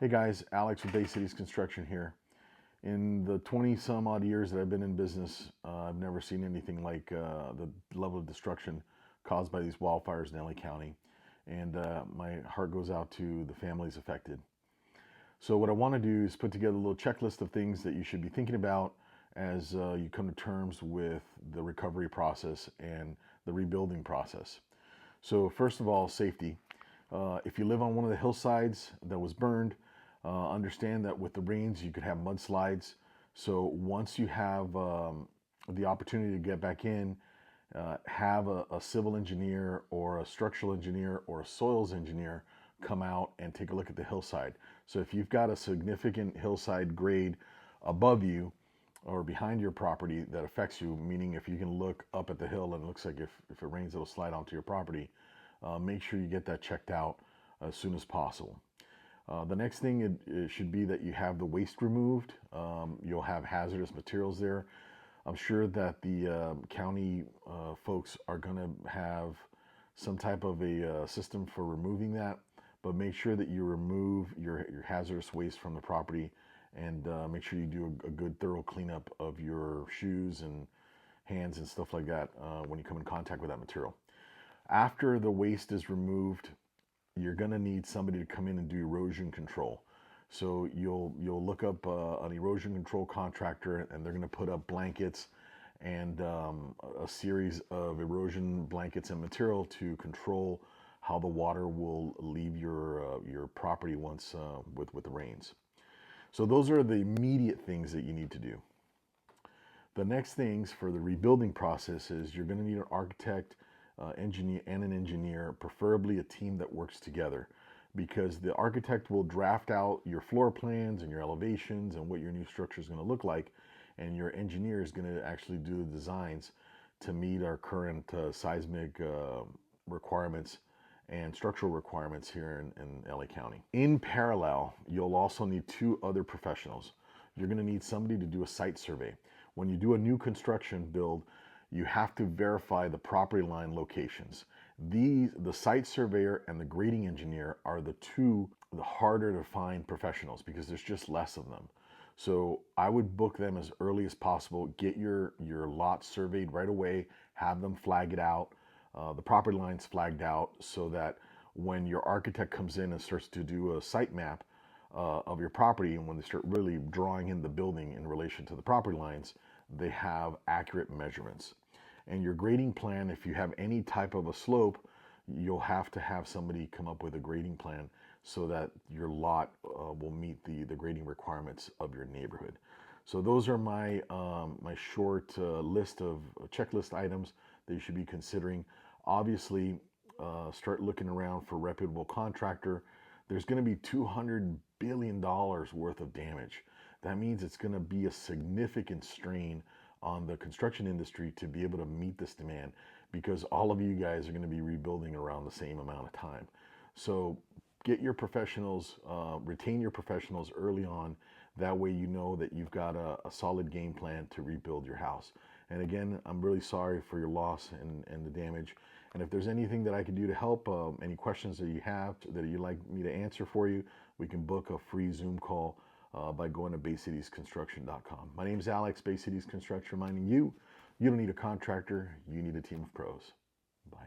Hey guys, Alex with Bay Cities Construction here. In the 20 some odd years that I've been in business, I've never seen anything like the level of destruction caused by these wildfires in LA County. And my heart goes out to the families affected. So what I want to do is put together a little checklist of things that you should be thinking about as you come to terms with the recovery process and the rebuilding process. So first of all, safety. If you live on one of the hillsides that was burned, understand that with the rains you could have mudslides. So once you have the opportunity to get back in, have a civil engineer or a structural engineer or a soils engineer come out and take a look at the hillside. So if you've got a significant hillside grade above you or behind your property that affects you, meaning if you can look up at the hill and it looks like if it rains it'll slide onto your property, make sure you get that checked out as soon as possible. The next thing it should be that you have the waste removed. You'll have hazardous materials there. I'm sure that the county folks are going to have some type of a system for removing that, but make sure that you remove your hazardous waste from the property and make sure you do a good thorough cleanup of your shoes and hands and stuff like that when you come in contact with that material. After the waste is removed, you're going to need somebody to come in and do erosion control. So you'll look up an erosion control contractor, and they're going to put up blankets and a series of erosion blankets and material to control how the water will leave your property once with the rains. So those are the immediate things that you need to do. The next things for the rebuilding process is you're going to need an architect, engineer, and an engineer, preferably a team that works together, because the architect will draft out your floor plans and your elevations and what your new structure is going to look like, and your engineer is going to actually do the designs to meet our current seismic requirements and structural requirements here in LA County. In parallel, you'll also need two other professionals. You're going to need somebody to do a site survey. When you do a new construction build, you have to verify the property line locations. The site surveyor and the grading engineer are the harder to find professionals because there's just less of them. So I would book them as early as possible. Get your lot surveyed right away. Have them flag it out. The property lines flagged out so that when your architect comes in and starts to do a site map of your property, and when they start really drawing in the building in relation to the property lines, they have accurate measurements. And your grading plan, if you have any type of a slope, you'll have to have somebody come up with a grading plan so that your lot will meet the grading requirements of your neighborhood. So those are my short list of checklist items that you should be considering. Obviously, start looking around for a reputable contractor. There's going to be $200 billion worth of damage. That means it's going to be a significant strain on the construction industry to be able to meet this demand, because all of you guys are going to be rebuilding around the same amount of time. So get your professionals, retain your professionals early on. That way you know that you've got a solid game plan to rebuild your house. And again, I'm really sorry for your loss and the damage. And if there's anything that I can do to help, any questions that you have that you'd like me to answer for you, we can book a free Zoom call by going to baycitiesconstruction.com. My name is Alex, Bay Cities Construction, reminding you, you don't need a contractor, you need a team of pros. Bye.